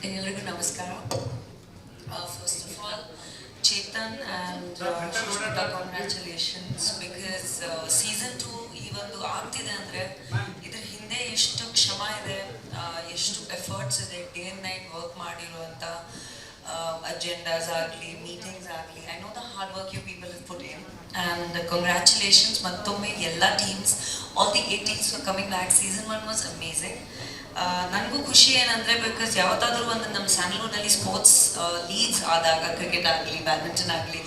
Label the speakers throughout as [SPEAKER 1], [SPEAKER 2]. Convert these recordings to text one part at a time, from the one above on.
[SPEAKER 1] ಎಲ್ಲರಿಗೂ ನಮಸ್ಕಾರ. First of all, Chetan and Shushmita, congratulations because season 2 ಈ ಒಂದು ಆಗ್ತಿದೆ ಅಂದರೆ ಇದ್ರ ಹಿಂದೆ ಎಷ್ಟು ಶ್ರಮ ಇದೆ, ಎಷ್ಟು ಎಫರ್ಟ್ಸ್ ಇದೆ, ಡೇ ಆ್ಯಂಡ್ ನೈಟ್ ವರ್ಕ್ ಮಾಡಿರುವಂಥ ಅಜೆಂಡಾಸ್ ಆಗಲಿ, ಮೀಟಿಂಗ್ಸ್ ಆಗಲಿ. I know the hard work you people have put in and congratulations ಮತ್ತೊಮ್ಮೆ ಎಲ್ಲ teams, all the 8 teams for coming back. Season 1 was amazing. ನನಗೂ ಖುಷಿ ಏನಂದರೆ ಬಿಕಾಸ್ ಯಾವತ್ತಾದರೂ ಒಂದು ನಮ್ಮ ಸ್ಯಾಂಡಲ್ವುಡ್ನಲ್ಲಿ ಸ್ಪೋರ್ಟ್ಸ್ ಲೀಗ್ಸ್ ಆದಾಗ, ಕ್ರಿಕೆಟ್ ಆಗಲಿ, ಬ್ಯಾಡ್ಮಿಂಟನ್ ಆಗಲಿ,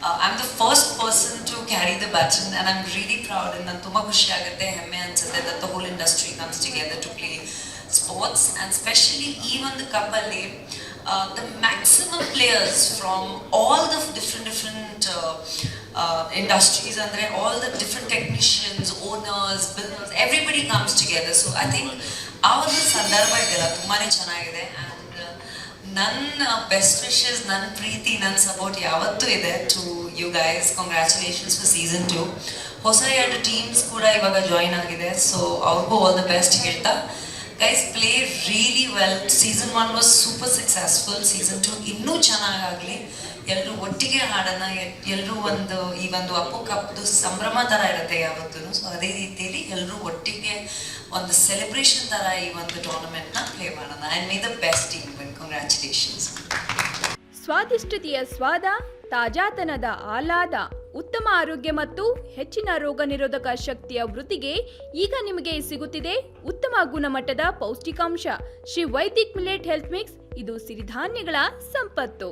[SPEAKER 1] I am the first person to carry the baton and I am really proud. ನಂಗೆ ತುಂಬ ಖುಷಿ ಆಗುತ್ತೆ, ಹೆಮ್ಮೆ ಅನಿಸುತ್ತೆ that the whole industry comes together to play sports. And specially ಈ ಒಂದು ಕಪ್ಪಲ್ಲಿ the maximum players from all the different industries, ಅಂದರೆ all the different technicians, owners, builders, everybody comes together. So I think ಆ ಒಂದು ಸಂದರ್ಭ ಇದೆಯಲ್ಲ ತುಂಬಾ ಚೆನ್ನಾಗಿದೆ. ಆ್ಯಂಡ್ ನನ್ನ ಬೆಸ್ಟ್ ವಿಶಸ್, ನನ್ನ ಪ್ರೀತಿ, ನನ್ನ ಸಪೋರ್ಟ್ ಯಾವತ್ತೂ ಇದೆ to you guys. Congratulations for season 2. ಹೊಸ 2 ಟೀಮ್ಸ್ ಕೂಡ ಇವಾಗ ಜಾಯಿನ್ ಆಗಿದೆ, ಸೊ ಅವ್ರಿಗೂ ಆಲ್ ದ ಬೆಸ್ಟ್ ಹೇಳ್ತಾ. Guys, play really well. Season 1 was super successful. Season 2 ಇನ್ನೂ ಚೆನ್ನಾಗಾಗಲಿ. ಎಲ್ಲರೂ ಒಟ್ಟಿಗೆ ಹಾಡೋಣ, ಎಲ್ಲರೂ ಈ ಒಂದು ಅಪ್ಪು ಕಪ್ದು ಸಂಭ್ರಮ ಥರ ಇರುತ್ತೆ ಯಾವತ್ತೂ. ಸೊ ಅದೇ ರೀತಿಯಲ್ಲಿ ಎಲ್ಲರೂ ಒಟ್ಟಿಗೆ ಒಂದು ಸೆಲೆಬ್ರೇಷನ್ ಥರ ಈ ಒಂದು ಟೂರ್ನಮೆಂಟ್ನ ಪ್ಲೇ ಮಾಡೋಣ. And may the best team win. Congratulations.
[SPEAKER 2] ಸ್ವಾದಿಷ್ಟತೆಯ ಸ್ವಾದ, ತಾಜಾತನದ ಆಹ್ಲಾದ, ಉತ್ತಮ ಆರೋಗ್ಯ ಮತ್ತು ಹೆಚ್ಚಿನ ರೋಗ ನಿರೋಧಕ ಶಕ್ತಿಯ ವೃದ್ಧಿಗೆ ಈಗ ನಿಮಗೆ ಸಿಗುತ್ತಿದೆ ಉತ್ತಮ ಗುಣಮಟ್ಟದ ಪೌಷ್ಟಿಕಾಂಶ. Shri Vaidik millet health mix. ಇದು ಸಿರಿಧಾನ್ಯಗಳ ಸಂಪತ್ತು.